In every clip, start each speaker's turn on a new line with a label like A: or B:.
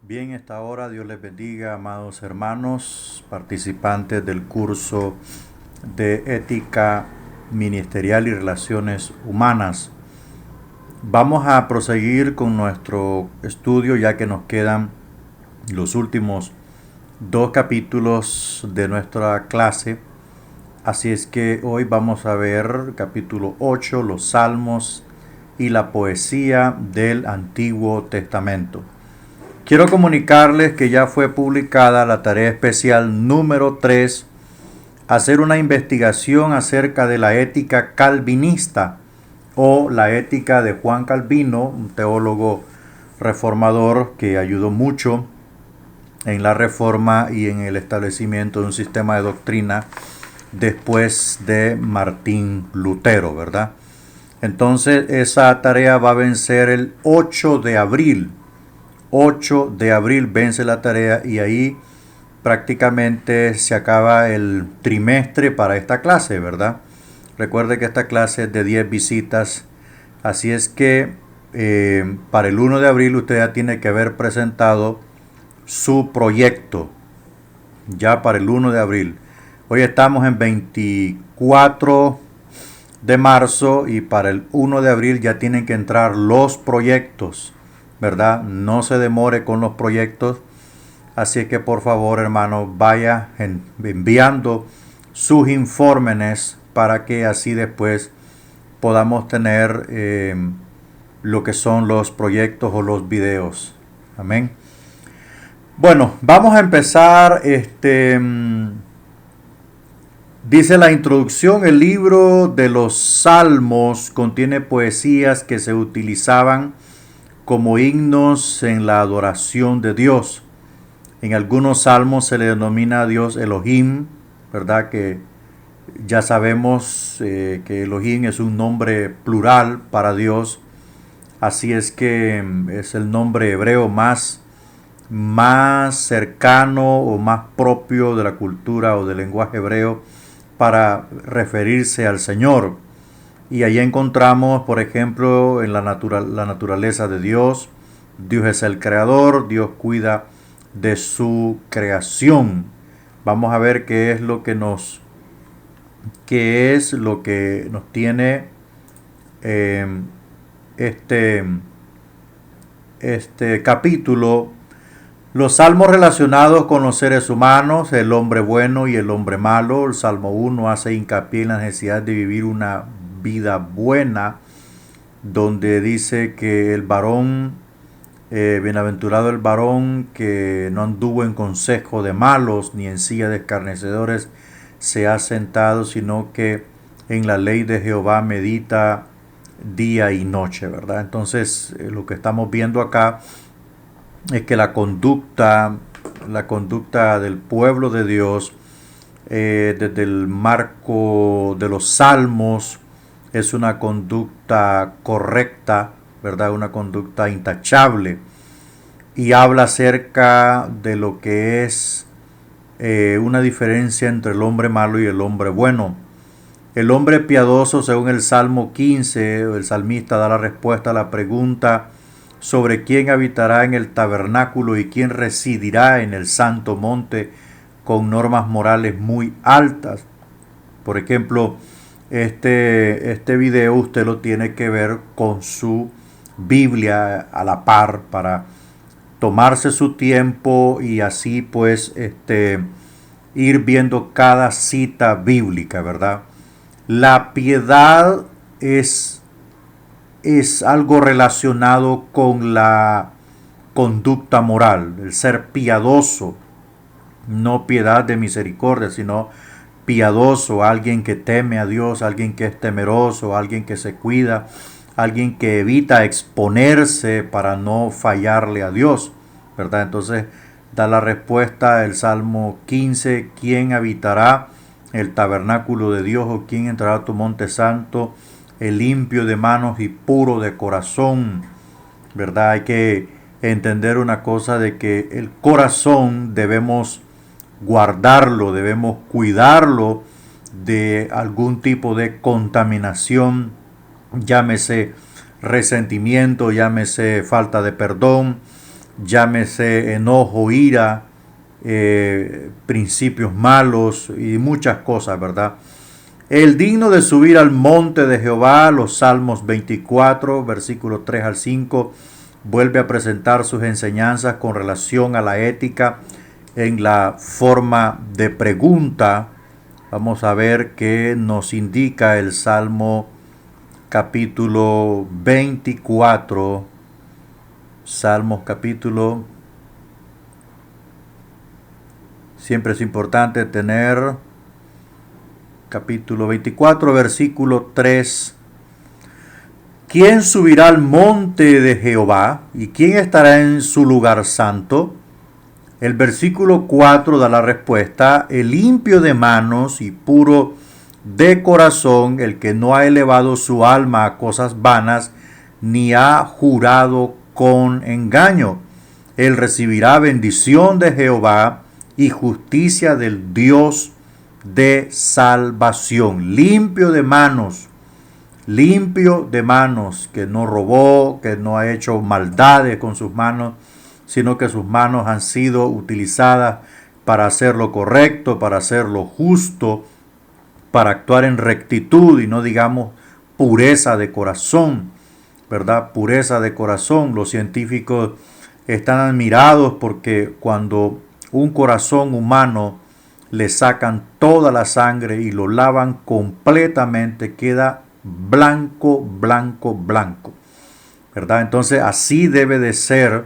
A: Bien, esta hora Dios les bendiga, amados hermanos, participantes del curso de Ética Ministerial y Relaciones Humanas. Vamos a proseguir con nuestro estudio ya que nos quedan los últimos dos capítulos de nuestra clase. Así es que hoy vamos a ver capítulo 8, los salmos y la poesía del Antiguo Testamento. Quiero comunicarles que ya fue publicada la tarea especial número 3, hacer una investigación acerca de la ética calvinista o la ética de Juan Calvino, un teólogo reformador que ayudó mucho en la reforma y en el establecimiento de un sistema de doctrina después de Martín Lutero, ¿verdad? Entonces esa tarea va a vencer el 8 de abril. 8 de abril vence la tarea y ahí prácticamente se acaba el trimestre para esta clase, ¿verdad? Recuerde que esta clase es de 10 visitas, así es que para el 1 de abril usted ya tiene que haber presentado su proyecto, ya para el 1 de abril. Hoy estamos en 24 de marzo y para el 1 de abril ya tienen que entrar los proyectos, ¿verdad? No se demore con los proyectos. Así que por favor, hermano, vaya enviando sus informes para que así después podamos tener lo que son los proyectos o los videos. Amén. Bueno, vamos a empezar. Dice la introducción, el libro de los Salmos contiene poesías que se utilizaban como himnos en la adoración de Dios. En algunos salmos se le denomina a Dios Elohim, ¿verdad? Que ya sabemos que Elohim es un nombre plural para Dios. Así es que es el nombre hebreo más cercano o más propio de la cultura o del lenguaje hebreo para referirse al Señor. Y ahí encontramos, por ejemplo, en la naturaleza de Dios. Dios es el creador, Dios cuida de su creación. Vamos a ver qué es lo que nos tiene este capítulo. Los salmos relacionados con los seres humanos, el hombre bueno y el hombre malo. El Salmo 1 hace hincapié en la necesidad de vivir una vida buena, donde dice que el varón, bienaventurado el varón que no anduvo en consejo de malos, ni en silla de escarnecedores se ha sentado, sino que en la ley de Jehová medita día y noche, ¿verdad? Entonces, lo que estamos viendo acá es que la conducta del pueblo de Dios, desde el marco de los salmos, es una conducta correcta, ¿verdad? Una conducta intachable. Y habla acerca de lo que es una diferencia entre el hombre malo y el hombre bueno. El hombre piadoso, según el Salmo 15, el salmista da la respuesta a la pregunta sobre quién habitará en el tabernáculo y quién residirá en el santo monte, con normas morales muy altas. Por ejemplo, este video usted lo tiene que ver con su Biblia a la par para tomarse su tiempo y así pues ir viendo cada cita bíblica, ¿verdad? La piedad es algo relacionado con la conducta moral, el ser piadoso, no piedad de misericordia, sino piadoso, alguien que teme a Dios, alguien que es temeroso, alguien que se cuida, alguien que evita exponerse para no fallarle a Dios, ¿verdad? Entonces da la respuesta el Salmo 15, ¿quién habitará el tabernáculo de Dios o quién entrará a tu monte santo? El limpio de manos y puro de corazón, ¿verdad? Hay que entender una cosa de que el corazón debemos guardarlo, debemos cuidarlo de algún tipo de contaminación, llámese resentimiento, llámese falta de perdón, llámese enojo, ira, principios malos y muchas cosas, ¿verdad? El digno de subir al monte de Jehová, los Salmos 24, versículos 3 al 5, vuelve a presentar sus enseñanzas con relación a la ética en la forma de pregunta. Vamos a ver qué nos indica el Salmo capítulo 24. Salmos capítulo. Siempre es importante tener capítulo 24, versículo 3. ¿Quién subirá al monte de Jehová? ¿Y quién estará en su lugar santo? El versículo 4 da la respuesta: el limpio de manos y puro de corazón, el que no ha elevado su alma a cosas vanas, ni ha jurado con engaño. Él recibirá bendición de Jehová y justicia del Dios de salvación. Limpio de manos, que no robó, que no ha hecho maldades con sus manos, sino que sus manos han sido utilizadas para hacer lo correcto, para hacer lo justo, para actuar en rectitud y no digamos pureza de corazón, ¿verdad? Pureza de corazón. Los científicos están admirados porque cuando un corazón humano le sacan toda la sangre y lo lavan completamente, queda blanco, blanco, blanco, ¿verdad? Entonces así debe de ser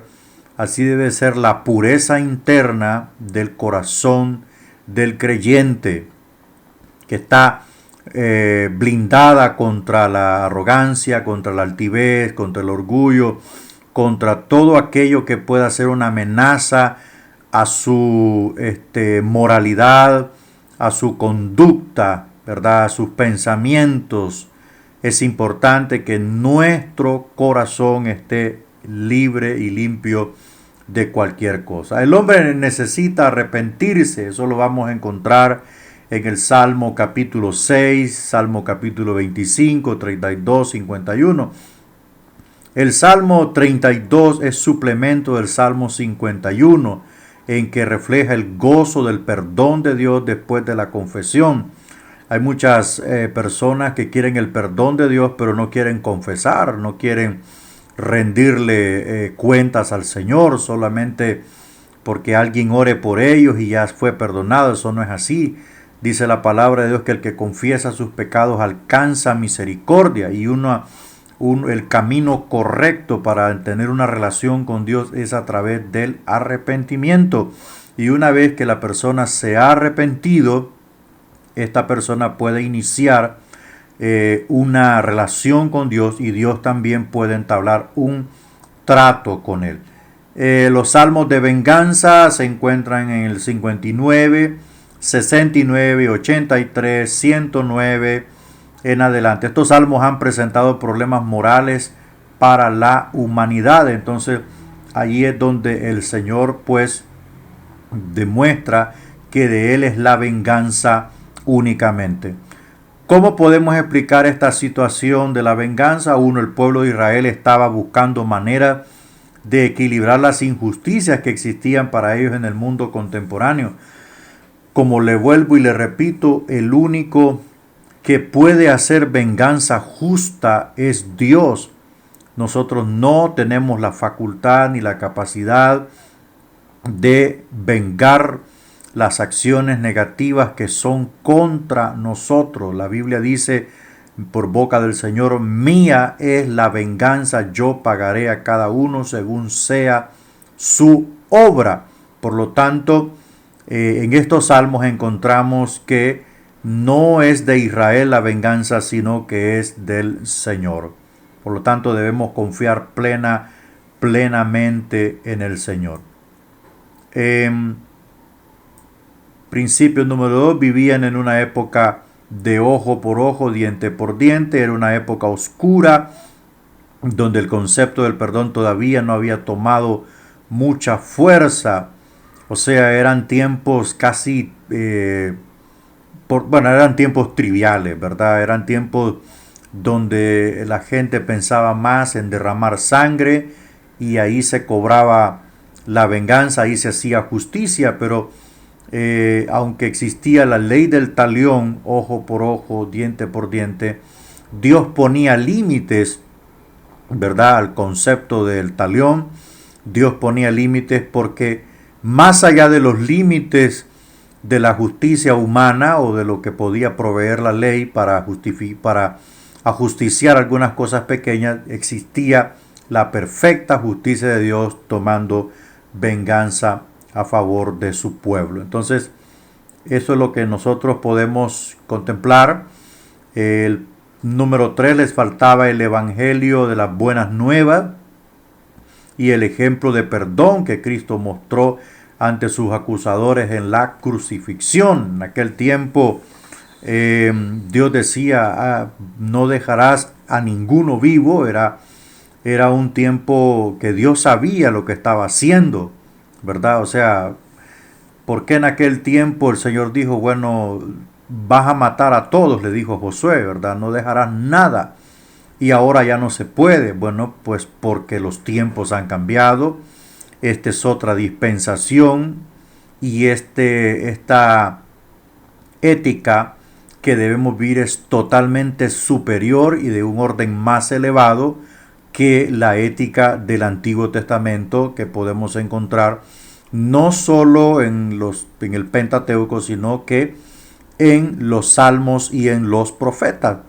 A: la pureza interna del corazón del creyente, que está blindada contra la arrogancia, contra la altivez, contra el orgullo, contra todo aquello que pueda ser una amenaza a su moralidad, a su conducta, ¿verdad? A sus pensamientos. Es importante que nuestro corazón esté libre y limpio de cualquier cosa. El hombre necesita arrepentirse, eso lo vamos a encontrar en el Salmo capítulo 6, Salmo capítulo 25, 32, 51. El Salmo 32 es suplemento del Salmo 51, en que refleja el gozo del perdón de Dios después de la confesión. Hay muchas personas que quieren el perdón de Dios, pero no quieren confesar, no quieren rendirle cuentas al Señor solamente porque alguien ore por ellos y ya fue perdonado. Eso no es así. Dice la palabra de Dios que el que confiesa sus pecados alcanza misericordia, y el camino correcto para tener una relación con Dios es a través del arrepentimiento. Y una vez que la persona se ha arrepentido, esta persona puede iniciar una relación con Dios, y Dios también puede entablar un trato con él. Los salmos de venganza se encuentran en el 59, 69, 83, 109 en adelante. Estos salmos han presentado problemas morales para la humanidad. Entonces allí es donde el Señor pues demuestra que de Él es la venganza únicamente. ¿Cómo podemos explicar esta situación de la venganza? Uno, el pueblo de Israel estaba buscando maneras de equilibrar las injusticias que existían para ellos en el mundo contemporáneo. Como le vuelvo y le repito, el único que puede hacer venganza justa es Dios. Nosotros no tenemos la facultad ni la capacidad de vengar las acciones negativas que son contra nosotros. La Biblia dice por boca del Señor: mía es la venganza, yo pagaré a cada uno según sea su obra. Por lo tanto, en estos salmos encontramos que no es de Israel la venganza, sino que es del Señor. Por lo tanto, debemos confiar plenamente en el Señor. Principio número 2, vivían en una época de ojo por ojo, diente por diente. Era una época oscura donde el concepto del perdón todavía no había tomado mucha fuerza. O sea, eran tiempos casi, eran tiempos triviales, ¿verdad? Eran tiempos donde la gente pensaba más en derramar sangre, y ahí se cobraba la venganza, ahí se hacía justicia, pero aunque existía la ley del talión, ojo por ojo, diente por diente, Dios ponía límites, ¿verdad?, al concepto del talión. Dios ponía límites porque más allá de los límites de la justicia humana o de lo que podía proveer la ley para ajusticiar algunas cosas pequeñas, existía la perfecta justicia de Dios tomando venganza a favor de su pueblo. Entonces, eso es lo que nosotros podemos contemplar. El número 3, les faltaba el evangelio de las buenas nuevas y el ejemplo de perdón que Cristo mostró ante sus acusadores en la crucifixión. En aquel tiempo Dios decía, no dejarás a ninguno vivo. Era un tiempo que Dios sabía lo que estaba haciendo, ¿verdad? O sea, ¿por qué en aquel tiempo el Señor dijo, bueno, vas a matar a todos? Le dijo Josué, ¿verdad? No dejarás nada. Y ahora ya no se puede. Bueno, pues porque los tiempos han cambiado. Esta es otra dispensación y esta ética que debemos vivir es totalmente superior y de un orden más elevado que la ética del Antiguo Testamento que podemos encontrar no solo en el Pentateuco, sino que en los Salmos y en los profetas.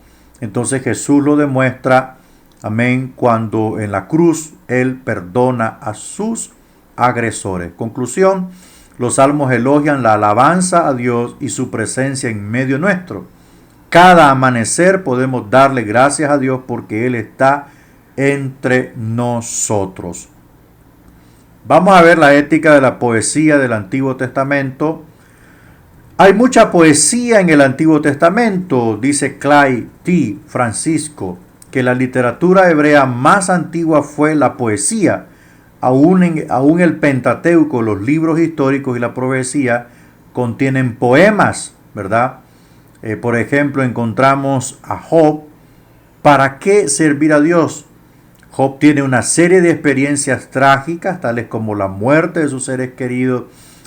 A: Entonces Jesús lo demuestra, amén, cuando en la cruz Él perdona a sus agresores. Conclusión, los salmos elogian la alabanza a Dios y su presencia en medio nuestro. Cada amanecer podemos darle gracias a Dios porque Él está entre nosotros. Vamos a ver la ética de la poesía del Antiguo Testamento. Hay mucha poesía en el Antiguo Testamento, dice Clay T. Francisco, que la literatura hebrea más antigua fue la poesía. Aún el Pentateuco, los libros históricos y la profecía contienen poemas, ¿verdad? Por ejemplo, encontramos a Job. ¿Para qué servir a Dios? Job tiene una serie de experiencias trágicas, tales como la muerte de sus seres queridos,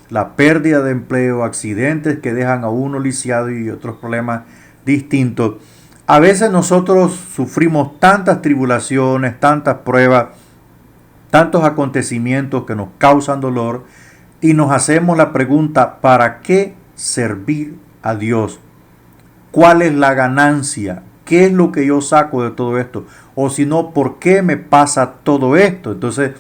A: la pérdida de empleo, accidentes que dejan a uno lisiado y otros problemas distintos. A veces nosotros sufrimos tantas tribulaciones, tantas pruebas, tantos acontecimientos que nos causan dolor y nos hacemos la pregunta, ¿para qué servir a Dios? ¿Cuál es la ganancia? ¿Qué es lo que yo saco de todo esto? O si no, ¿por qué me pasa todo esto? Entonces,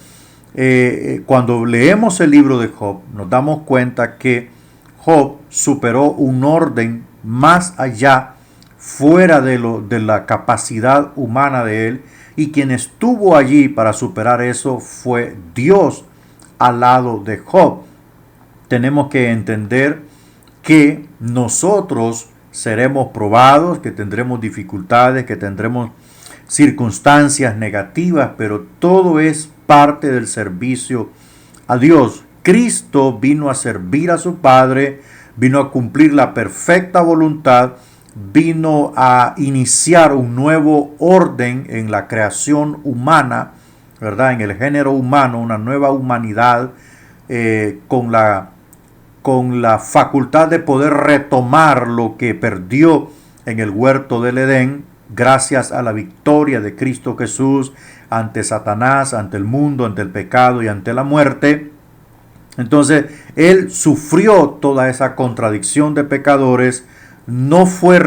A: cuando leemos el libro de Job, nos damos cuenta que Job superó un orden más allá, fuera de la capacidad humana de él, y quien estuvo allí para superar eso fue Dios al lado de Job. Tenemos que entender que nosotros seremos probados, que tendremos dificultades, que tendremos circunstancias negativas, pero todo es parte del servicio a Dios. Cristo vino a servir a su Padre, vino a cumplir la perfecta voluntad, vino a iniciar un nuevo orden en la creación humana, ¿verdad? En el género humano, una nueva humanidad con la facultad de poder retomar lo que perdió en el huerto del Edén, gracias a la victoria de Cristo Jesús ante Satanás, ante el mundo, ante el pecado y ante la muerte. Entonces, Él sufrió toda esa contradicción de pecadores, no fue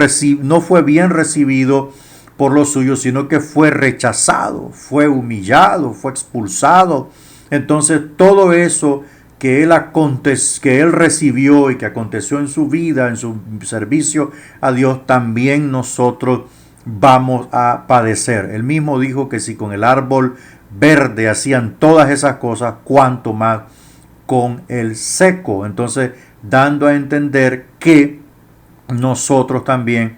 A: bien recibido por los suyos, sino que fue rechazado, fue humillado, fue expulsado. Entonces, todo eso que él recibió y que aconteció en su vida, en su servicio a Dios, también nosotros vamos a padecer. Él mismo dijo que si con el árbol verde hacían todas esas cosas, cuánto más con el seco. Entonces, dando a entender que nosotros también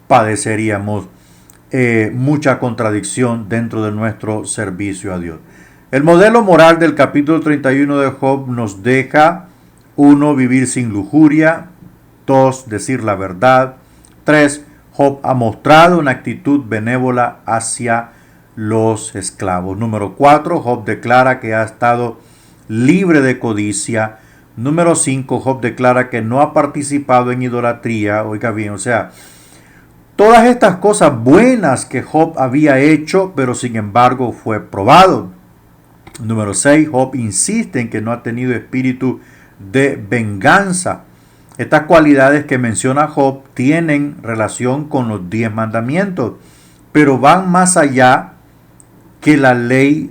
A: padeceríamos mucha contradicción dentro de nuestro servicio a Dios. El modelo moral del capítulo 31 de Job nos deja: 1. Vivir sin lujuria. 2. Decir la verdad. 3. Job ha mostrado una actitud benévola hacia los esclavos. Número 4. Job declara que ha estado libre de codicia. Número 5, Job declara que no ha participado en idolatría. Oiga bien, o sea, todas estas cosas buenas que Job había hecho, pero sin embargo fue probado. Número 6, Job insiste en que no ha tenido espíritu de venganza. Estas cualidades que menciona Job tienen relación con los 10 mandamientos, pero van más allá que la ley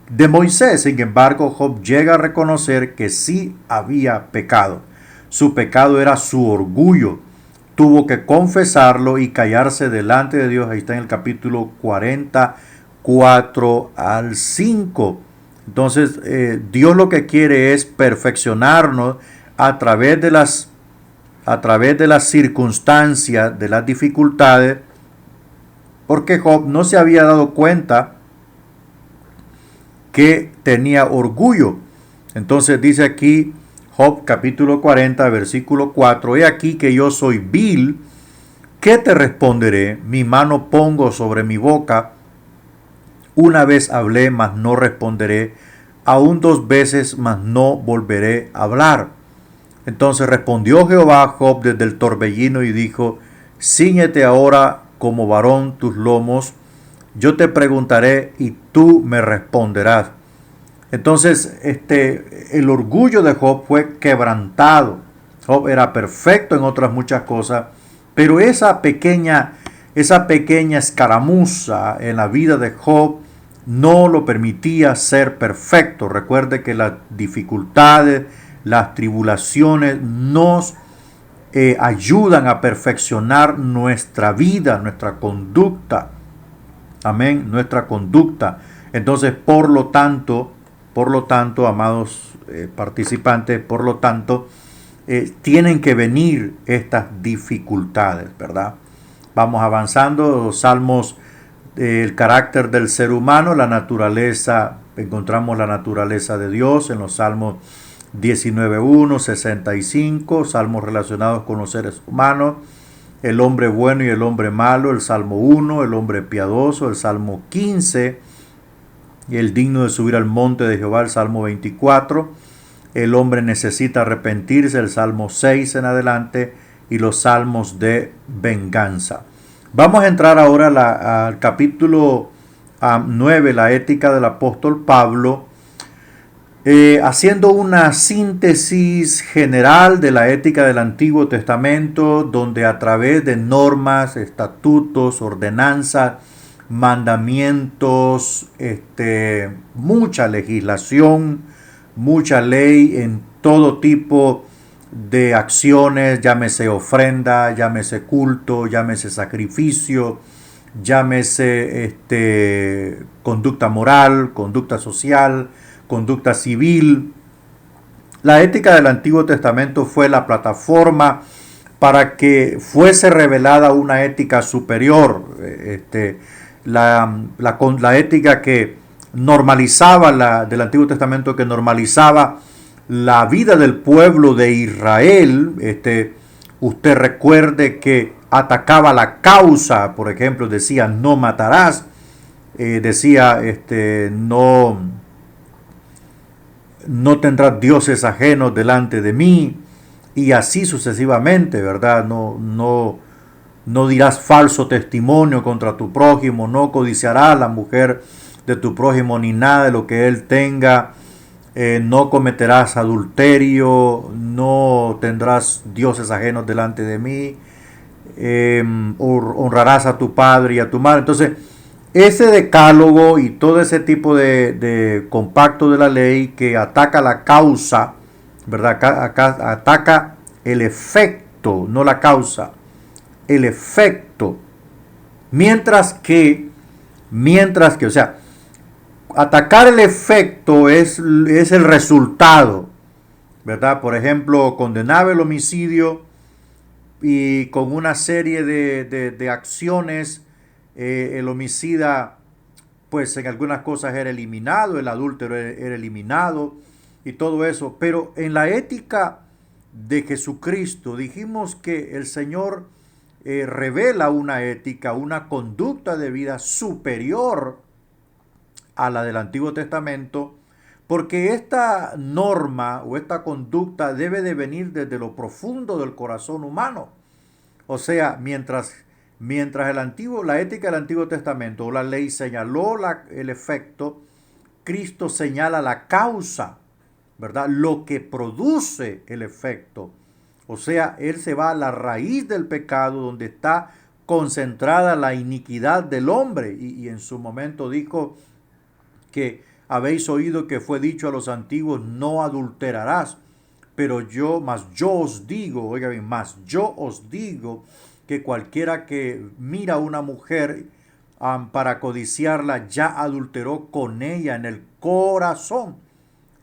A: de Moisés. Sin embargo, Job llega a reconocer que sí había pecado. Su pecado era su orgullo. Tuvo que confesarlo y callarse delante de Dios. Ahí está en el capítulo 44 al 5. Entonces, Dios lo que quiere es perfeccionarnos a través de las circunstancias, de las dificultades, porque Job no se había dado cuenta que tenía orgullo. Entonces dice aquí Job capítulo 40, versículo 4, he aquí que yo soy vil, ¿qué te responderé? Mi mano pongo sobre mi boca, una vez hablé, mas no responderé, aún 2 veces, mas no volveré a hablar. Entonces respondió Jehová a Job desde el torbellino y dijo, cíñete ahora como varón tus lomos, yo te preguntaré y tú me responderás. Entonces, el orgullo de Job fue quebrantado. Job era perfecto en otras muchas cosas, pero esa pequeña escaramuza en la vida de Job no lo permitía ser perfecto. Recuerde que las dificultades, las tribulaciones nos ayudan a perfeccionar nuestra vida, nuestra conducta. Amén, nuestra conducta. Entonces, por lo tanto, amados participantes, por lo tanto, tienen que venir estas dificultades, ¿verdad? Vamos avanzando, los salmos, el carácter del ser humano, la naturaleza, encontramos la naturaleza de Dios en los salmos 19.1, 65, salmos relacionados con los seres humanos, el hombre bueno y el hombre malo, el Salmo 1, el hombre piadoso, el Salmo 15, y el digno de subir al monte de Jehová, el Salmo 24, el hombre necesita arrepentirse, el Salmo 6 en adelante, y los salmos de venganza. Vamos a entrar ahora al capítulo 9, la ética del apóstol Pablo, haciendo una síntesis general de la ética del Antiguo Testamento, donde a través de normas, estatutos, ordenanzas, mandamientos, mucha legislación, mucha ley en todo tipo de acciones, llámese ofrenda, llámese culto, llámese sacrificio, llámese conducta moral, conducta social, conducta civil. La ética del Antiguo Testamento fue la plataforma para que fuese revelada una ética superior, la ética que normalizaba, del Antiguo Testamento, que normalizaba la vida del pueblo de Israel. Usted recuerde que atacaba la causa, por ejemplo, decía no matarás, decía no tendrás dioses ajenos delante de mí, y así sucesivamente, ¿verdad? No dirás falso testimonio contra tu prójimo, no codiciarás la mujer de tu prójimo ni nada de lo que él tenga, no cometerás adulterio, no tendrás dioses ajenos delante de mí, honrarás a tu padre y a tu madre. Entonces, ese decálogo y todo ese tipo de compacto de la ley que ataca la causa, ¿verdad? Acá ataca el efecto, no la causa, el efecto. Mientras que, o sea, atacar el efecto es el resultado, ¿verdad? Por ejemplo, condenaba el homicidio y con una serie de acciones, el homicida, pues en algunas cosas era eliminado, el adúltero era eliminado y todo eso. Pero en la ética de Jesucristo dijimos que el Señor revela una ética, una conducta de vida superior a la del Antiguo Testamento, Porque esta norma o esta conducta debe de venir desde lo profundo del corazón humano. O sea, mientras la ética del Antiguo Testamento o la ley señaló el efecto, Cristo señala la causa, ¿verdad? Lo que produce el efecto. O sea, Él se va a la raíz del pecado donde está concentrada la iniquidad del hombre. Y en su momento dijo que habéis oído que fue dicho a los antiguos, no adulterarás. Pero yo os digo, oiga bien, yo os digo que cualquiera que mira a una mujer para codiciarla ya adulteró con ella en el corazón.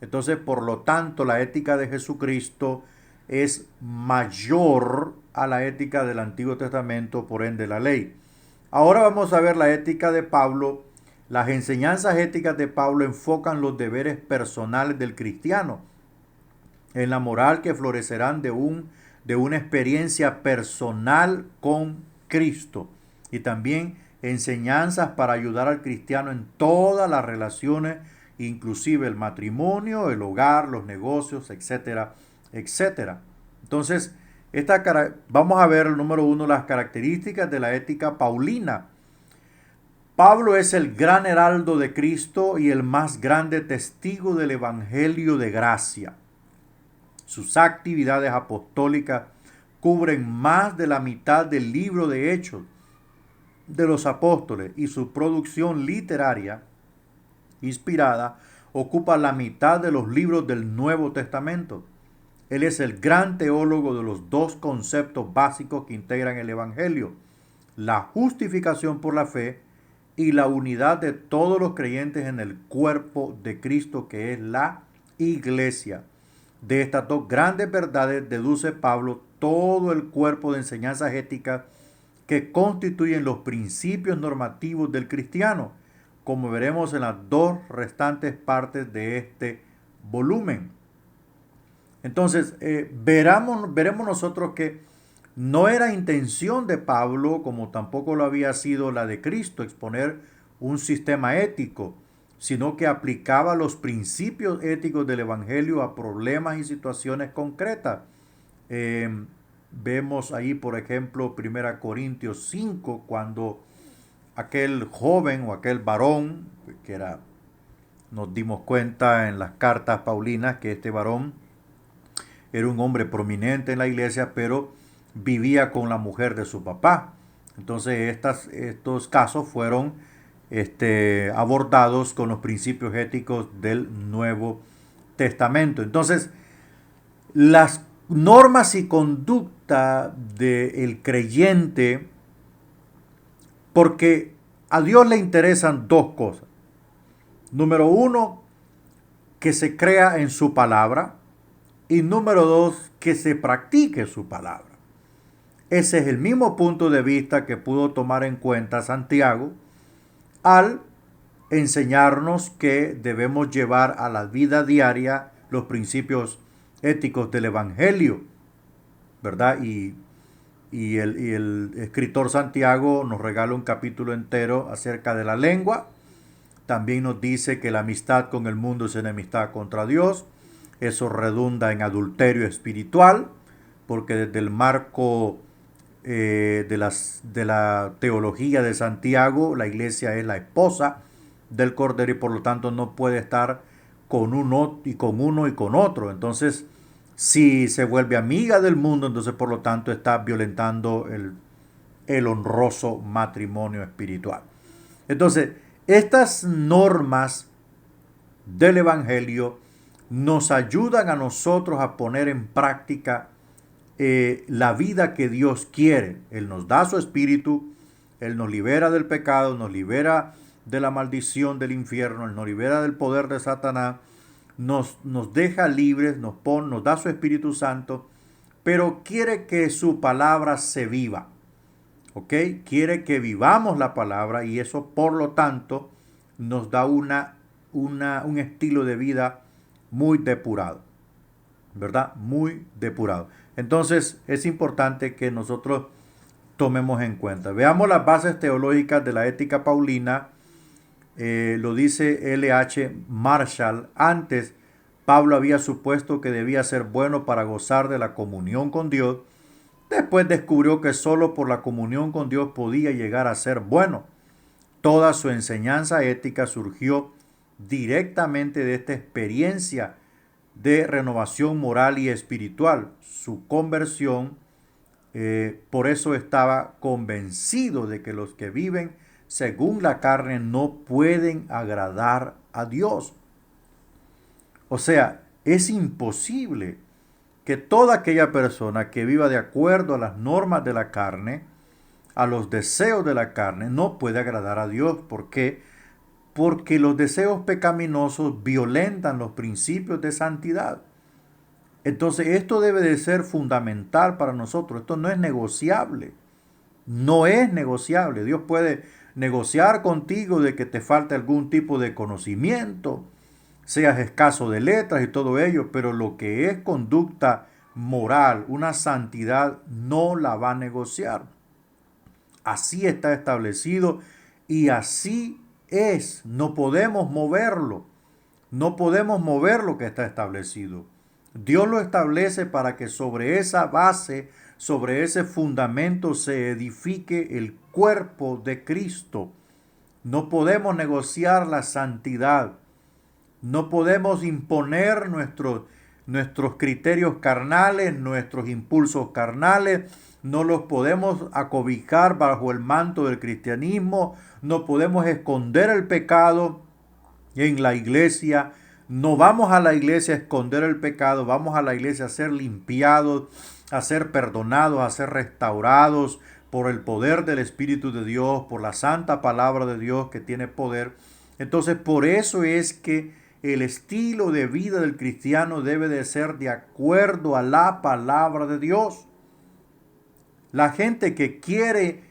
A: Entonces, por lo tanto, la ética de Jesucristo es mayor a la ética del Antiguo Testamento, por ende la ley. Ahora vamos a ver la ética de Pablo. Las enseñanzas éticas de Pablo enfocan los deberes personales del cristiano en la moral que florecerán de una experiencia personal con Cristo, y también enseñanzas para ayudar al cristiano en todas las relaciones, inclusive el matrimonio, el hogar, los negocios, etcétera, etcétera. Entonces, vamos a ver, el número 1, las características de la ética paulina. Pablo es el gran heraldo de Cristo y el más grande testigo del Evangelio de gracia. Sus actividades apostólicas cubren más de la mitad del libro de Hechos de los apóstoles, y su producción literaria inspirada ocupa la mitad de los libros del Nuevo Testamento. Él es el gran teólogo de los dos conceptos básicos que integran el Evangelio: la justificación por la fe y la unidad de todos los creyentes en el cuerpo de Cristo, que es la iglesia. De estas dos grandes verdades deduce Pablo todo el cuerpo de enseñanzas éticas que constituyen los principios normativos del cristiano, como veremos en las dos restantes partes de este volumen. Entonces, veremos nosotros que no era intención de Pablo, como tampoco lo había sido la de Cristo, exponer un sistema ético, sino que aplicaba los principios éticos del Evangelio a problemas y situaciones concretas. Vemos ahí, por ejemplo, 1 Corintios 5, cuando aquel joven o aquel varón, nos dimos cuenta en las cartas paulinas que este varón era un hombre prominente en la iglesia, pero vivía con la mujer de su papá. Entonces estos casos fueron abordados con los principios éticos del Nuevo Testamento. Entonces, las normas y conducta del creyente, porque a Dios le interesan dos cosas. Número 1, que se crea en su palabra, y número 2, que se practique su palabra. Ese es el mismo punto de vista que pudo tomar en cuenta Santiago al enseñarnos que debemos llevar a la vida diaria los principios éticos del Evangelio, ¿verdad? Y el escritor Santiago nos regala un capítulo entero acerca de la lengua. También nos dice que la amistad con el mundo es enemistad contra Dios. Eso redunda en adulterio espiritual, porque desde el marco de la teología de Santiago, la iglesia es la esposa del Cordero y por lo tanto no puede estar con uno y con otro. Entonces, si se vuelve amiga del mundo, entonces por lo tanto está violentando el honroso matrimonio espiritual. Entonces, estas normas del Evangelio nos ayudan a nosotros a poner en práctica la vida que Dios quiere. Él nos da su espíritu, Él nos libera del pecado, nos libera de la maldición del infierno, Él nos libera del poder de Satanás, nos deja libres, nos da su Espíritu Santo, pero quiere que su palabra se viva. ¿Ok? Quiere que vivamos la palabra, y eso por lo tanto nos da un estilo de vida muy depurado, ¿verdad? Muy depurado. Entonces es importante que nosotros tomemos en cuenta. Veamos las bases teológicas de la ética paulina. lo dice L.H. Marshall. Antes, Pablo había supuesto que debía ser bueno para gozar de la comunión con Dios. Después descubrió que solo por la comunión con Dios podía llegar a ser bueno. Toda su enseñanza ética surgió directamente de esta experiencia de renovación moral y espiritual. Su conversión, por eso estaba convencido de que los que viven según la carne no pueden agradar a Dios. O sea, es imposible que toda aquella persona que viva de acuerdo a las normas de la carne, a los deseos de la carne, no puede agradar a Dios. ¿Por qué? Porque los deseos pecaminosos violentan los principios de santidad. Entonces esto debe de ser fundamental para nosotros. Esto no es negociable. No es negociable. Dios puede negociar contigo de que te falte algún tipo de conocimiento, seas escaso de letras y todo ello, pero lo que es conducta moral, una santidad, no la va a negociar. Así está establecido y así es. No podemos moverlo. No podemos mover lo que está establecido. Dios lo establece para que sobre esa base, sobre ese fundamento se edifique el cuerpo de Cristo. No podemos negociar la santidad. No podemos imponer nuestros criterios carnales, nuestros impulsos carnales. No los podemos acobijar bajo el manto del cristianismo. No podemos esconder el pecado en la iglesia. No vamos a la iglesia a esconder el pecado. Vamos a la iglesia a ser limpiados, a ser perdonados, a ser restaurados por el poder del Espíritu de Dios, por la santa palabra de Dios que tiene poder. Entonces, por eso es que el estilo de vida del cristiano debe de ser de acuerdo a la palabra de Dios. La gente que quiere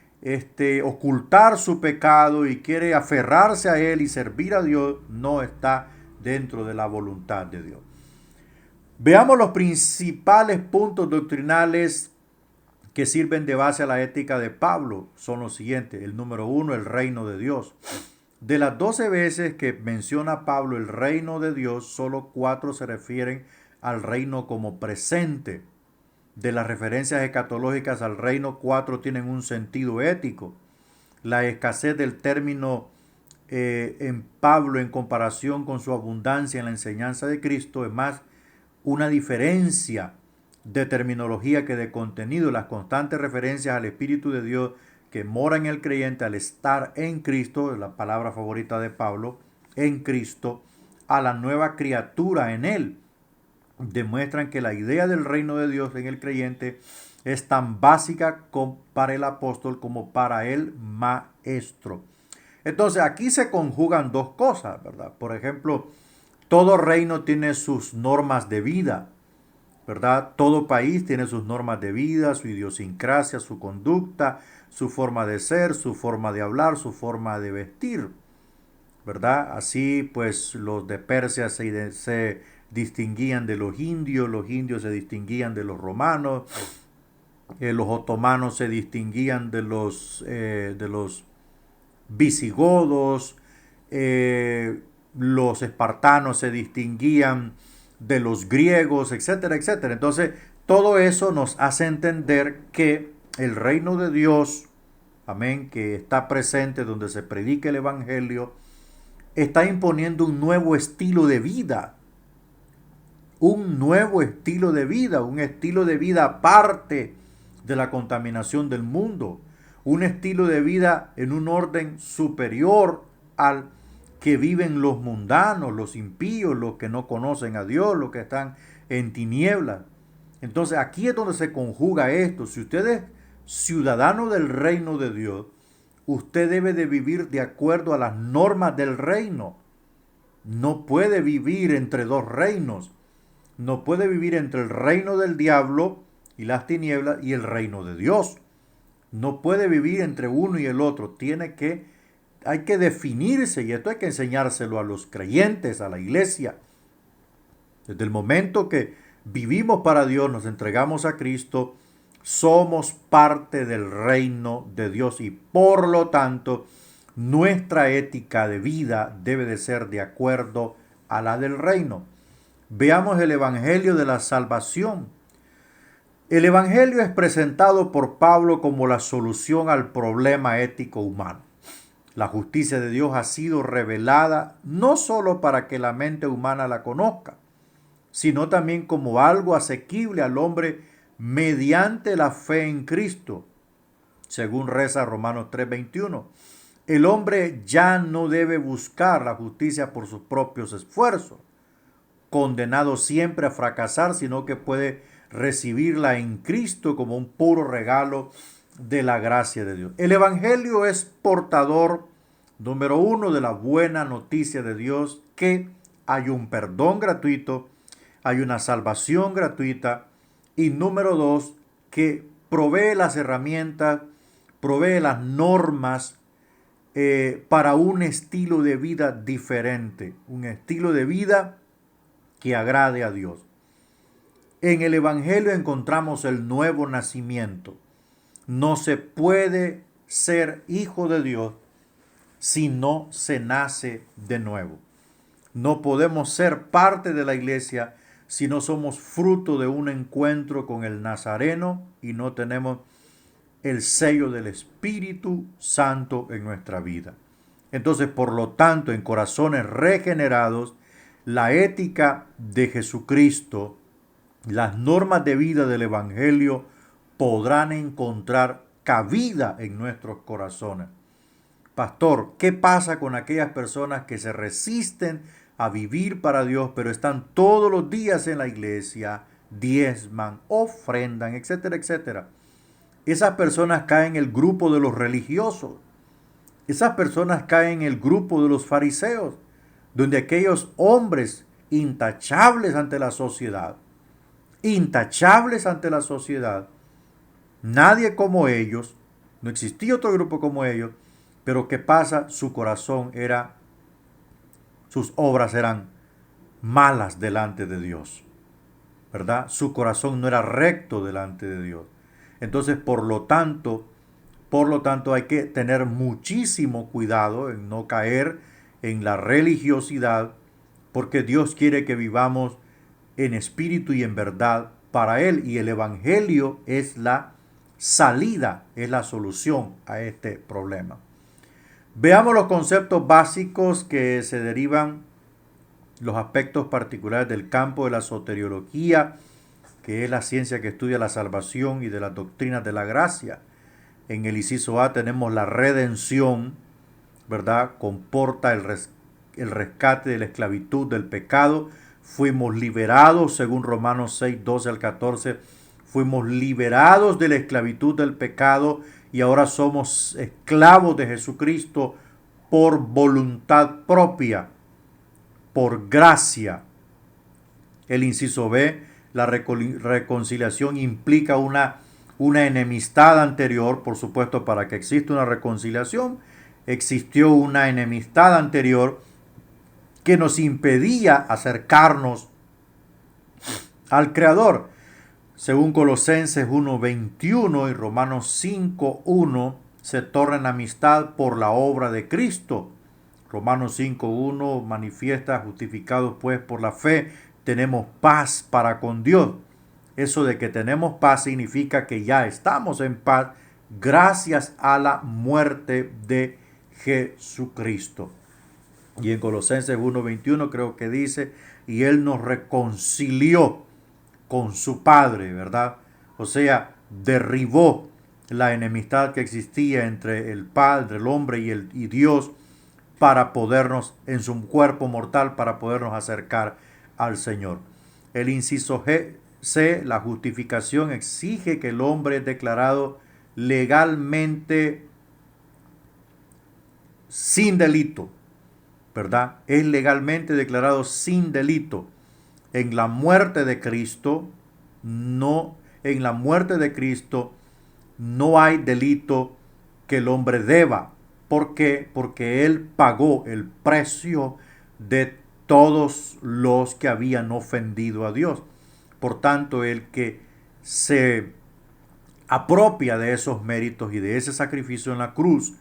A: ocultar su pecado y quiere aferrarse a él y servir a Dios, no está dentro de la voluntad de Dios. Veamos los principales puntos doctrinales que sirven de base a la ética de Pablo. Son los siguientes. El número 1, el reino de Dios. De las 12 veces que menciona Pablo el reino de Dios, solo 4 se refieren al reino como presente. De las referencias escatológicas al reino, 4 tienen un sentido ético. La escasez del término en Pablo en comparación con su abundancia en la enseñanza de Cristo es más una diferencia de terminología que de contenido. Las constantes referencias al Espíritu de Dios que mora en el creyente al estar en Cristo, la palabra favorita de Pablo, en Cristo, a la nueva criatura en él, demuestran que la idea del reino de Dios en el creyente es tan básica para el apóstol como para el maestro. Entonces aquí se conjugan dos cosas, ¿verdad? Por ejemplo, todo reino tiene sus normas de vida, ¿verdad? Todo país tiene sus normas de vida, su idiosincrasia, su conducta, su forma de ser, su forma de hablar, su forma de vestir, ¿verdad? Así pues los de Persia se distinguían de los indios se distinguían de los romanos, los otomanos se distinguían de los visigodos, los espartanos se distinguían de los griegos, etcétera, etcétera. Entonces, todo eso nos hace entender que el reino de Dios, amén, que está presente donde se predica el evangelio, está imponiendo un nuevo estilo de vida. Un nuevo estilo de vida, un estilo de vida aparte de la contaminación del mundo, un estilo de vida en un orden superior al que viven los mundanos, los impíos, los que no conocen a Dios, los que están en tinieblas. Entonces aquí es donde se conjuga esto. Si usted es ciudadano del reino de Dios, usted debe de vivir de acuerdo a las normas del reino. No puede vivir entre dos reinos. No puede vivir entre el reino del diablo y las tinieblas y el reino de Dios. No puede vivir entre uno y el otro. Hay que definirse, y esto hay que enseñárselo a los creyentes, a la iglesia. Desde el momento que vivimos para Dios, nos entregamos a Cristo, somos parte del reino de Dios y por lo tanto Nuestra ética de vida debe de ser de acuerdo a la del reino. Veamos el Evangelio de la Salvación. El Evangelio es presentado por Pablo como la solución al problema ético humano. La justicia de Dios ha sido revelada no solo para que la mente humana la conozca, sino también como algo asequible al hombre mediante la fe en Cristo, según reza Romanos 3:21. El hombre ya no debe buscar la justicia por sus propios esfuerzos, condenado siempre a fracasar, sino que puede recibirla en Cristo como un puro regalo de la gracia de Dios. El Evangelio es portador, número uno, de la buena noticia de Dios, que hay un perdón gratuito, hay una salvación gratuita, y número dos, que provee las herramientas, provee las normas para un estilo de vida diferente, un estilo de vida que agrade a Dios. En el Evangelio encontramos el nuevo nacimiento. No se puede ser hijo de Dios si no se nace de nuevo. No podemos ser parte de la iglesia si no somos fruto de un encuentro con el Nazareno y no tenemos el sello del Espíritu Santo en nuestra vida. Entonces, por lo tanto, en corazones regenerados, la ética de Jesucristo, las normas de vida del Evangelio podrán encontrar cabida en nuestros corazones. Pastor, ¿qué pasa con aquellas personas que se resisten a vivir para Dios, pero están todos los días en la iglesia, diezman, ofrendan, etcétera, etcétera? Esas personas caen en el grupo de los religiosos. Esas personas caen en el grupo de los fariseos, donde aquellos hombres intachables ante la sociedad, nadie como ellos, no existía otro grupo como ellos, pero ¿qué pasa? Sus obras eran malas delante de Dios, ¿verdad? Su corazón no era recto delante de Dios. Entonces, por lo tanto, hay que tener muchísimo cuidado en no caer en la religiosidad, porque Dios quiere que vivamos en espíritu y en verdad para Él, y el Evangelio es la salida, es la solución a este problema. Veamos los conceptos básicos que se derivan, los aspectos particulares del campo de la soteriología, que es la ciencia que estudia la salvación y de las doctrinas de la gracia. En el inciso A tenemos la redención, ¿verdad? Comporta el rescate de la esclavitud del pecado. Fuimos liberados, según Romanos 6, 12 al 14. Fuimos liberados de la esclavitud del pecado y ahora somos esclavos de Jesucristo por voluntad propia, por gracia. El inciso B, la reconciliación implica una enemistad anterior. Por supuesto, para que exista una reconciliación, existió una enemistad anterior que nos impedía acercarnos al Creador. Según Colosenses 1:21 y Romanos 5:1, se torna en amistad por la obra de Cristo. Romanos 5:1 manifiesta: justificados pues por la fe, tenemos paz para con Dios. Eso de que tenemos paz significa que ya estamos en paz gracias a la muerte de Jesucristo. Y en Colosenses 1:21 creo que dice: y Él nos reconcilió con su Padre, ¿verdad? O sea, derribó la enemistad que existía entre el Padre, el hombre y Dios, para podernos, en su cuerpo mortal, para podernos acercar al Señor. El inciso C, la justificación exige que el hombre es declarado legalmente sin delito, ¿verdad? Es legalmente declarado sin delito. En la muerte de Cristo, no hay delito que el hombre deba. ¿Por qué? Porque Él pagó el precio de todos los que habían ofendido a Dios. Por tanto, el que se apropia de esos méritos y de ese sacrificio en la cruz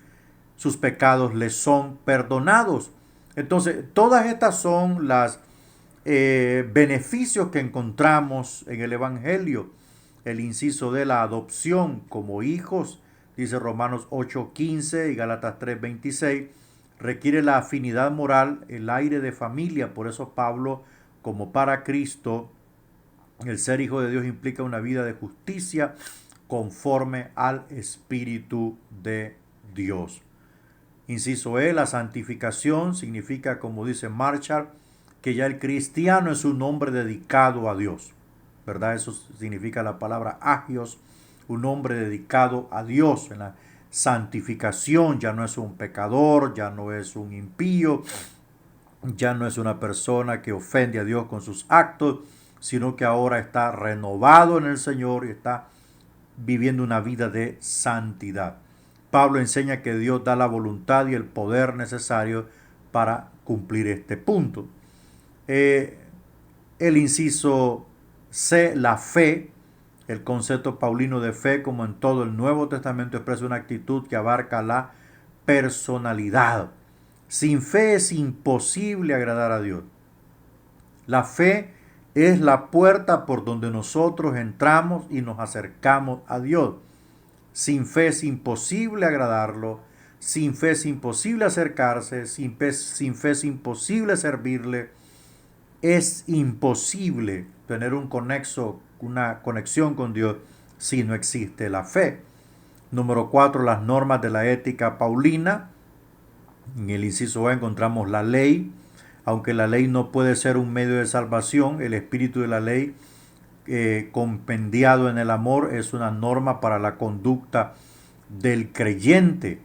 A: sus pecados les son perdonados. Entonces, todas estas son las beneficios que encontramos en el Evangelio. El inciso de la adopción como hijos, dice Romanos 8:15 y Gálatas 3:26, requiere la afinidad moral, el aire de familia. Por eso Pablo, como para Cristo, el ser hijo de Dios implica una vida de justicia conforme al Espíritu de Dios. Inciso E, la santificación significa, como dice Marshall, que ya el cristiano es un hombre dedicado a Dios, ¿verdad? Eso significa la palabra agios, un hombre dedicado a Dios. En la santificación ya no es un pecador, ya no es un impío, ya no es una persona que ofende a Dios con sus actos, sino que ahora está renovado en el Señor y está viviendo una vida de santidad. Pablo enseña que Dios da la voluntad y el poder necesario para cumplir este punto. El inciso C, la fe, el concepto paulino de fe, como en todo el Nuevo Testamento, expresa una actitud que abarca la personalidad. Sin fe es imposible agradar a Dios. La fe es la puerta por donde nosotros entramos y nos acercamos a Dios. Sin fe es imposible agradarlo, sin fe es imposible acercarse, sin fe es imposible servirle. Es imposible tener una conexión con Dios si no existe la fe. Número 4, las normas de la ética paulina. En el inciso A encontramos la ley. Aunque la ley no puede ser un medio de salvación, el espíritu de la ley compendiado en el amor es una norma para la conducta del creyente.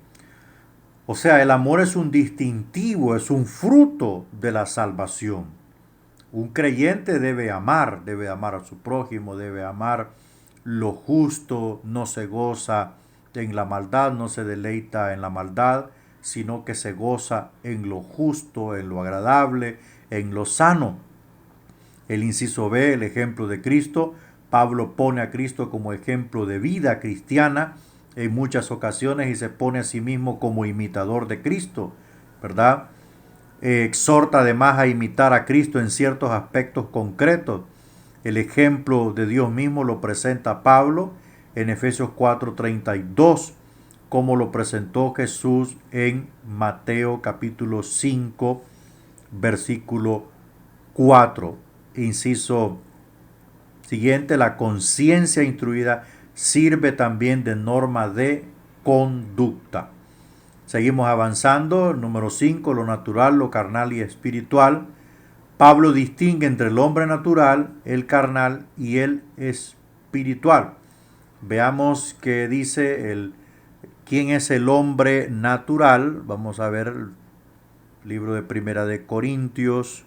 A: O sea, el amor es un distintivo, es un fruto de la salvación. Un creyente debe amar a su prójimo, debe amar lo justo, no se goza en la maldad, no se deleita en la maldad, sino que se goza en lo justo, en lo agradable, en lo sano. El inciso B, el ejemplo de Cristo. Pablo pone a Cristo como ejemplo de vida cristiana en muchas ocasiones y se pone a sí mismo como imitador de Cristo, ¿verdad? Exhorta además a imitar a Cristo en ciertos aspectos concretos. El ejemplo de Dios mismo lo presenta Pablo en Efesios 4:32, como lo presentó Jesús en Mateo capítulo 5, versículo 4. Inciso siguiente, la conciencia instruida sirve también de norma de conducta. Seguimos avanzando. Número 5, lo natural, lo carnal y espiritual. Pablo distingue entre el hombre natural, el carnal y el espiritual. Veamos qué dice quién es el hombre natural. Vamos a ver el libro de Primera de Corintios,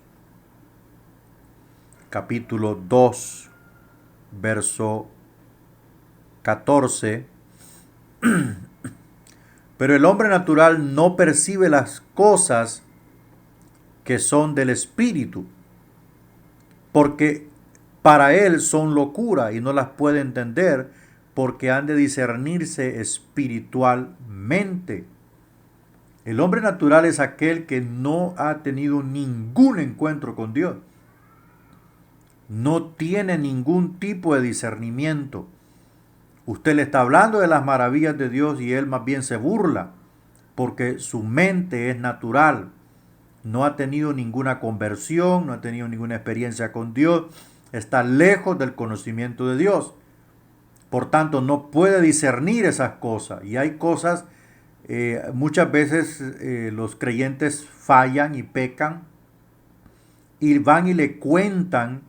A: capítulo 2, verso 14. Pero el hombre natural no percibe las cosas que son del espíritu, porque para él son locura y no las puede entender, porque han de discernirse espiritualmente. El hombre natural es aquel que no ha tenido ningún encuentro con Dios. No tiene ningún tipo de discernimiento. Usted le está hablando de las maravillas de Dios y él más bien se burla, porque su mente es natural. No ha tenido ninguna conversión, no ha tenido ninguna experiencia con Dios, está lejos del conocimiento de Dios. Por tanto, no puede discernir esas cosas. Y hay cosas, muchas veces los creyentes fallan y pecan y van y le cuentan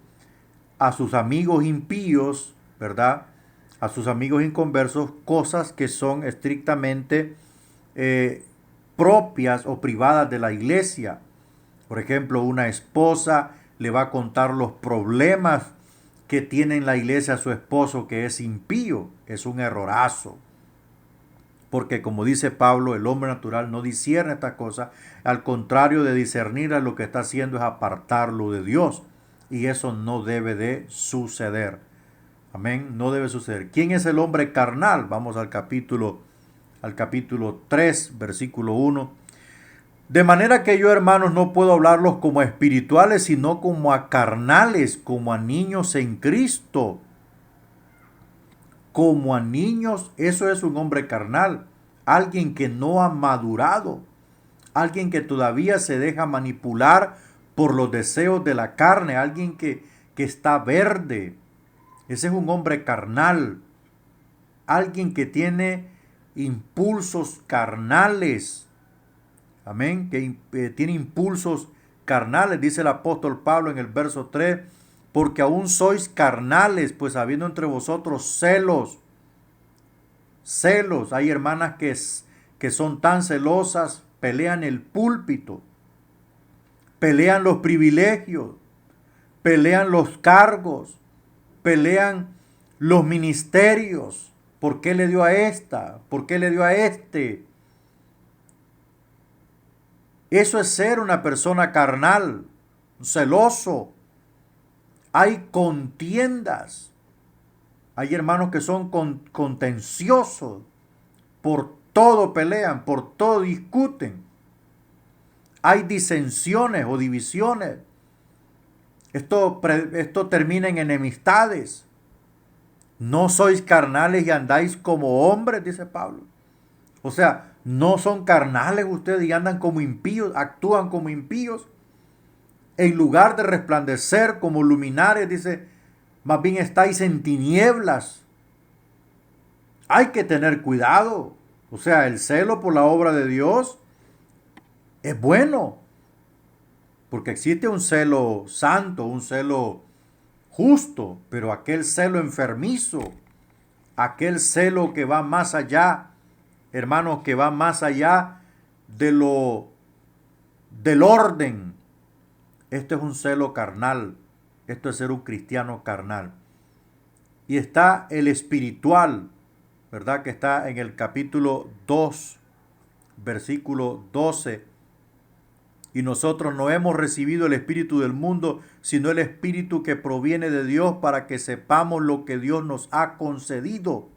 A: a sus amigos impíos, ¿verdad? A sus amigos inconversos, cosas que son estrictamente propias o privadas de la iglesia. Por ejemplo, una esposa le va a contar los problemas que tiene en la iglesia a su esposo que es impío. Es un errorazo. Porque como dice Pablo, el hombre natural no discierne estas cosas. Al contrario de discernir, lo que está haciendo es apartarlo de Dios. Y eso no debe de suceder. Amén, no debe suceder. ¿Quién es el hombre carnal? Vamos al capítulo al capítulo 3, versículo 1. De manera que yo, hermanos, no puedo hablarlos como a espirituales, sino como a carnales, como a niños en Cristo. Como a niños, eso es un hombre carnal, alguien que no ha madurado, alguien que todavía se deja manipular por los deseos de la carne, alguien que está verde. Ese es un hombre carnal, alguien que tiene impulsos carnales. Amén, que tiene impulsos carnales, dice el apóstol Pablo en el verso 3, porque aún sois carnales, pues habiendo entre vosotros celos. Celos, hay hermanas que son tan celosas, pelean el púlpito, pelean los privilegios, pelean los cargos, pelean los ministerios. ¿Por qué le dio a esta? ¿Por qué le dio a este? Eso es ser una persona carnal, celoso. Hay contiendas. Hay hermanos que son contenciosos. Por todo pelean, por todo discuten. Hay disensiones o divisiones. Esto termina en enemistades. No sois carnales y andáis como hombres, dice Pablo. O sea, no son carnales ustedes y andan como impíos, actúan como impíos. En lugar de resplandecer como luminares, dice, más bien estáis en tinieblas. Hay que tener cuidado. O sea, el celo por la obra de Dios es bueno. Porque existe un celo santo, un celo justo, pero aquel celo enfermizo, aquel celo que va más allá, hermanos, que va más allá del orden. Esto es un celo carnal. Esto es ser un cristiano carnal. Y está el espiritual, ¿verdad? Que está en el capítulo 2, versículo 12. Y nosotros no hemos recibido el espíritu del mundo, sino el espíritu que proviene de Dios, para que sepamos lo que Dios nos ha concedido.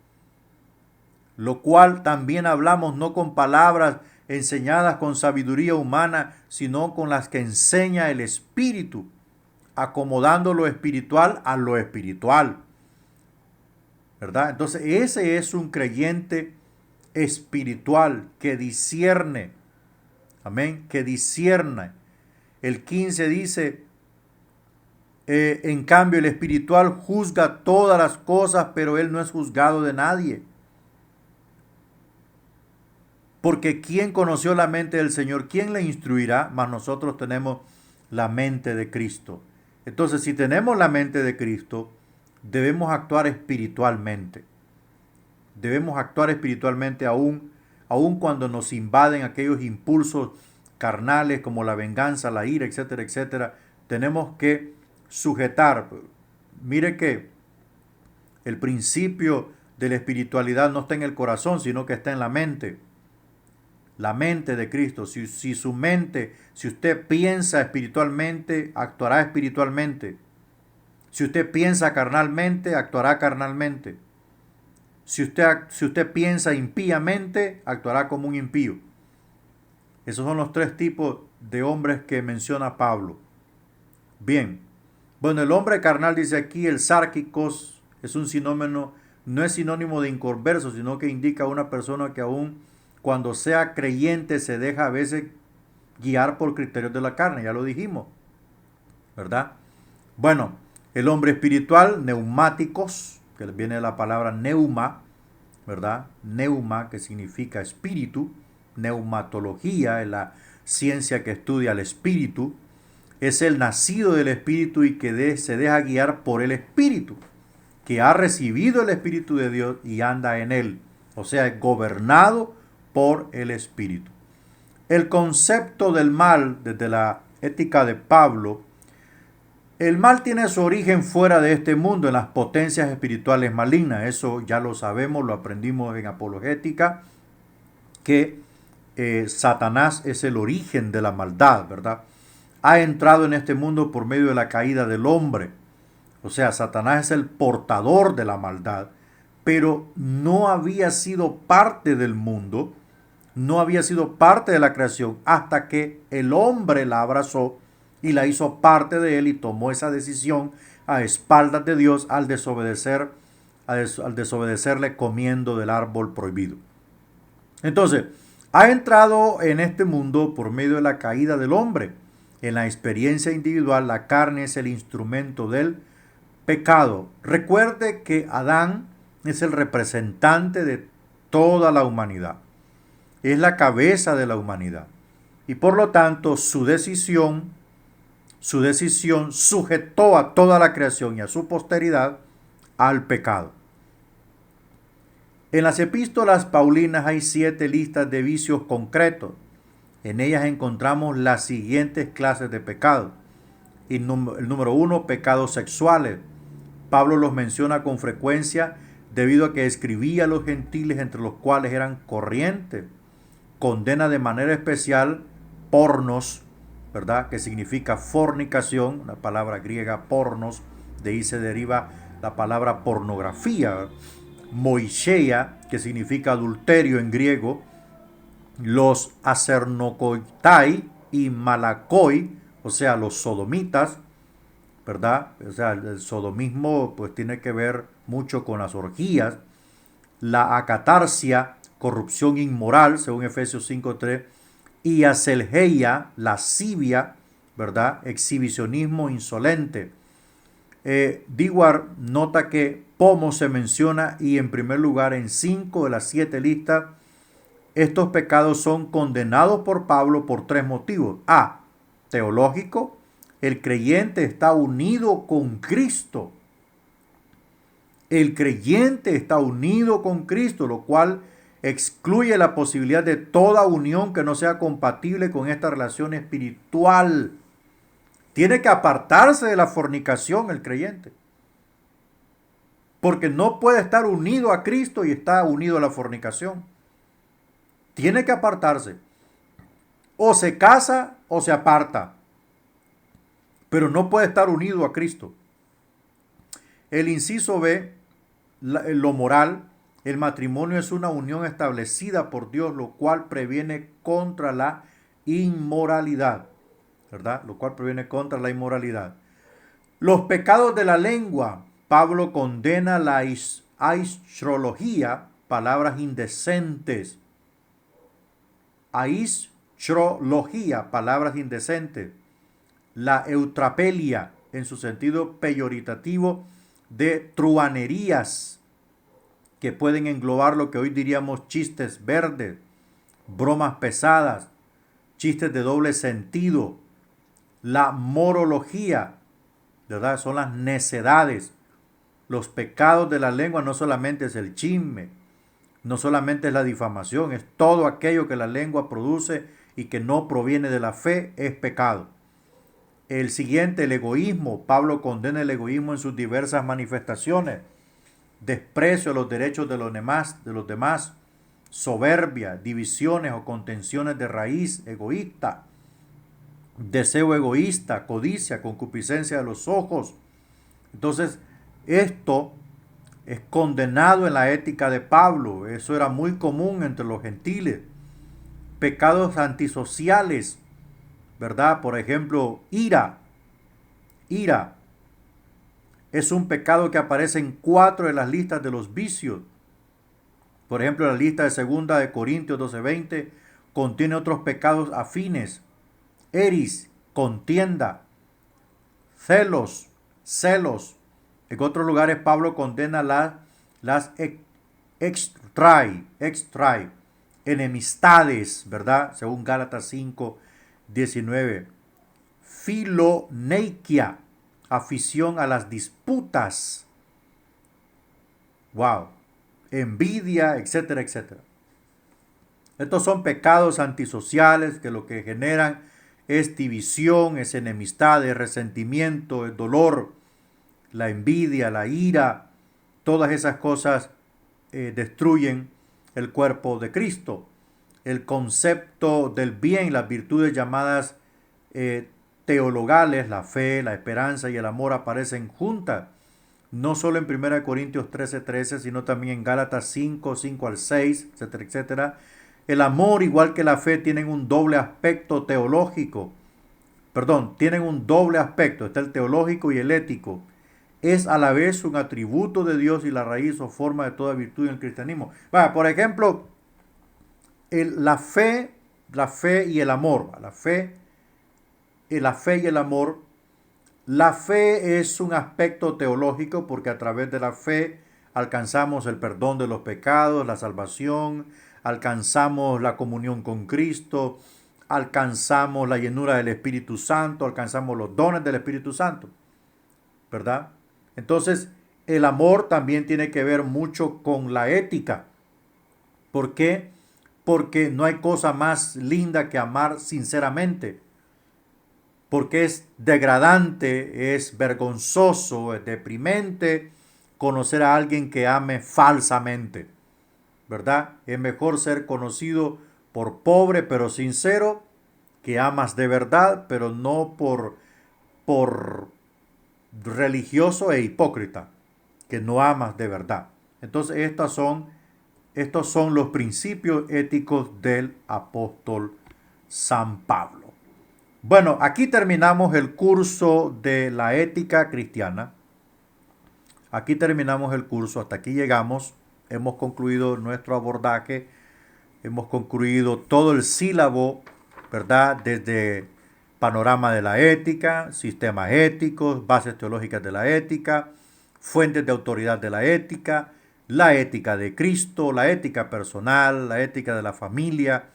A: Lo cual también hablamos no con palabras enseñadas con sabiduría humana, sino con las que enseña el Espíritu, acomodando lo espiritual a lo espiritual. ¿Verdad? Entonces ese es un creyente espiritual que discierne. Amén, que discierne. El 15 dice, en cambio el espiritual juzga todas las cosas, pero él no es juzgado de nadie. Porque ¿quién conoció la mente del Señor? ¿Quién le instruirá? Mas nosotros tenemos la mente de Cristo. Entonces, si tenemos la mente de Cristo, debemos actuar espiritualmente. Debemos actuar espiritualmente aún cuando nos invaden aquellos impulsos carnales como la venganza, la ira, etcétera, etcétera. Tenemos que sujetar. Mire que el principio de la espiritualidad no está en el corazón, sino que está en la mente. La mente de Cristo. Si usted piensa espiritualmente, actuará espiritualmente. Si usted piensa carnalmente, actuará carnalmente. Si usted piensa impíamente, actuará como un impío. Esos son los tres tipos de hombres que menciona Pablo. Bien. Bueno, el hombre carnal, dice aquí, el sárquicos, es un sinónimo, no es sinónimo de inconverso, sino que indica a una persona que aún cuando sea creyente se deja a veces guiar por criterios de la carne, ya lo dijimos, ¿verdad? Bueno, el hombre espiritual, neumáticos, que viene de la palabra neuma, ¿verdad? Neuma, que significa espíritu, neumatología, es la ciencia que estudia el espíritu, es el nacido del espíritu y que se deja guiar por el espíritu, que ha recibido el espíritu de Dios y anda en él, o sea, es gobernado por el espíritu. El concepto del mal, desde la ética de Pablo, el mal tiene su origen fuera de este mundo, en las potencias espirituales malignas. Eso ya lo sabemos, lo aprendimos en apologética, que Satanás es el origen de la maldad, ¿verdad? Ha entrado en este mundo por medio de la caída del hombre. O sea, Satanás es el portador de la maldad, pero no había sido parte del mundo, no había sido parte de la creación hasta que el hombre la abrazó y la hizo parte de él y tomó esa decisión a espaldas de Dios al desobedecerle comiendo del árbol prohibido. Entonces, ha entrado en este mundo por medio de la caída del hombre. En la experiencia individual, la carne es el instrumento del pecado. Recuerde que Adán es el representante de toda la humanidad. Es la cabeza de la humanidad. Y por lo tanto, su decisión sujetó a toda la creación y a su posteridad al pecado. En las epístolas paulinas hay 7 listas de vicios concretos. En ellas encontramos las siguientes clases de pecado. El número 1, pecados sexuales. Pablo los menciona con frecuencia debido a que escribía a los gentiles, entre los cuales eran corrientes. Condena de manera especial pornos, ¿verdad? Que significa fornicación, una palabra griega pornos, de ahí se deriva la palabra pornografía, ¿verdad? Moicheia, que significa adulterio en griego, los acernocoitai y malakoi, o sea, los sodomitas, ¿verdad? O sea, el sodomismo pues tiene que ver mucho con las orgías, la acatarsia, corrupción inmoral, según Efesios 5:3, y aselgeia, lascivia, ¿verdad? Exhibicionismo insolente. Dewar nota que pomo se menciona y en primer lugar en 5 de las 7 listas. Estos pecados son condenados por Pablo por 3 motivos. A, teológico. El creyente está unido con Cristo. El creyente está unido con Cristo, lo cual excluye la posibilidad de toda unión que no sea compatible con esta relación espiritual. Tiene que apartarse de la fornicación el creyente. Porque no puede estar unido a Cristo y está unido a la fornicación. Tiene que apartarse. O se casa o se aparta. Pero no puede estar unido a Cristo. El inciso B, lo moral. El matrimonio es una unión establecida por Dios, lo cual previene contra la inmoralidad. ¿Verdad? Lo cual previene contra la inmoralidad. Los pecados de la lengua. Pablo condena la aistrología, palabras indecentes. Aistrología, palabras indecentes. La eutrapelia, en su sentido peyoritativo, de truanerías, que pueden englobar lo que hoy diríamos chistes verdes, bromas pesadas, chistes de doble sentido. La morología, ¿verdad? Son las necedades. Los pecados de la lengua no solamente es el chisme, no solamente es la difamación, es todo aquello que la lengua produce y que no proviene de la fe, es pecado. El siguiente, el egoísmo. Pablo condena el egoísmo en sus diversas manifestaciones. Desprecio a los derechos de los demás, soberbia, divisiones o contenciones de raíz egoísta, deseo egoísta, codicia, concupiscencia de los ojos. Entonces, esto es condenado en la ética de Pablo. Eso era muy común entre los gentiles. Pecados antisociales, ¿verdad? Por ejemplo, ira. Ira es un pecado que aparece en 4 de las listas de los vicios. Por ejemplo, la lista de 2 de Corintios 12:20 contiene otros pecados afines. Eris, contienda, celos. En otros lugares Pablo condena las extrai, enemistades, ¿verdad? Según Gálatas 5:19. Filoneikia, afición a las disputas. Wow. Envidia, etcétera, etcétera. Estos son pecados antisociales que lo que generan es división, es enemistad, es resentimiento, es dolor, la envidia, la ira. Todas esas cosas destruyen el cuerpo de Cristo. El concepto del bien, las virtudes llamadas teologales, la fe, la esperanza y el amor aparecen juntas. no solo en 1 Corintios 13, sino también en Gálatas 5 al 6, etcétera, etcétera. El amor, igual que la fe, tienen un doble aspecto teológico. Perdón, tienen un doble aspecto, está el teológico y el ético. Es a la vez un atributo de Dios y la raíz o forma de toda virtud en el cristianismo. Por ejemplo, la fe y el amor. La fe y el amor. La fe es un aspecto teológico porque a través de la fe alcanzamos el perdón de los pecados, la salvación, alcanzamos la comunión con Cristo, alcanzamos la llenura del Espíritu Santo, alcanzamos los dones del Espíritu Santo, ¿verdad? Entonces, el amor también tiene que ver mucho con la ética. ¿Por qué? Porque no hay cosa más linda que amar sinceramente. Porque es degradante, es vergonzoso, es deprimente conocer a alguien que ame falsamente, ¿verdad? Es mejor ser conocido por pobre pero sincero, que amas de verdad, pero no por religioso e hipócrita, que no amas de verdad. Entonces estos son los principios éticos del apóstol San Pablo. Bueno, aquí terminamos el curso de la ética cristiana. Aquí terminamos el curso, hasta aquí llegamos. Hemos concluido nuestro abordaje, hemos concluido todo el sílabo, ¿verdad? Desde panorama de la ética, sistemas éticos, bases teológicas de la ética, fuentes de autoridad de la ética de Cristo, la ética personal, la ética de la familia,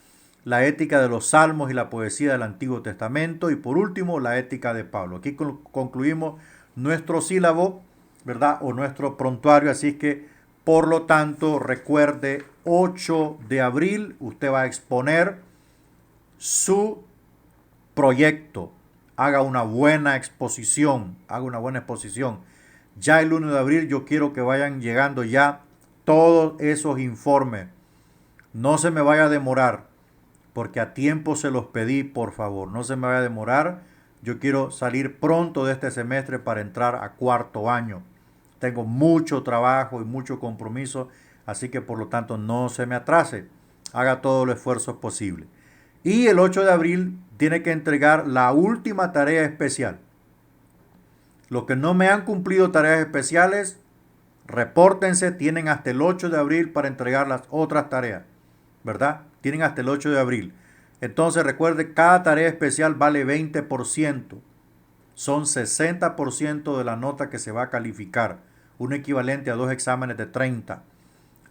A: la ética de los salmos y la poesía del Antiguo Testamento y por último la ética de Pablo. Aquí concluimos nuestro sílabo, ¿verdad? O nuestro prontuario, así es que por lo tanto recuerde 8 de abril usted va a exponer su proyecto. Haga una buena exposición, Ya el 1 de abril yo quiero que vayan llegando ya todos esos informes. No se me vaya a demorar, porque a tiempo se los pedí, por favor. No se me vaya a demorar. Yo quiero salir pronto de este semestre para entrar a cuarto año. Tengo mucho trabajo y mucho compromiso, así que por lo tanto no se me atrase. Haga todo el esfuerzo posible. Y el 8 de abril tiene que entregar la última tarea especial. Los que no me han cumplido tareas especiales, repórtense, tienen hasta el 8 de abril para entregar las otras tareas, ¿verdad? Tienen hasta el 8 de abril. Entonces recuerde, cada tarea especial vale 20%. Son 60% de la nota que se va a calificar, un equivalente a 2 exámenes de 30.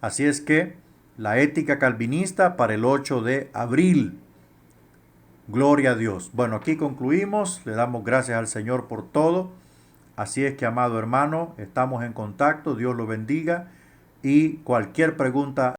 A: Así es que la ética calvinista para el 8 de abril. Gloria a Dios. Bueno, aquí concluimos. Le damos gracias al Señor por todo. Así es que, amado hermano, estamos en contacto. Dios lo bendiga. Y cualquier pregunta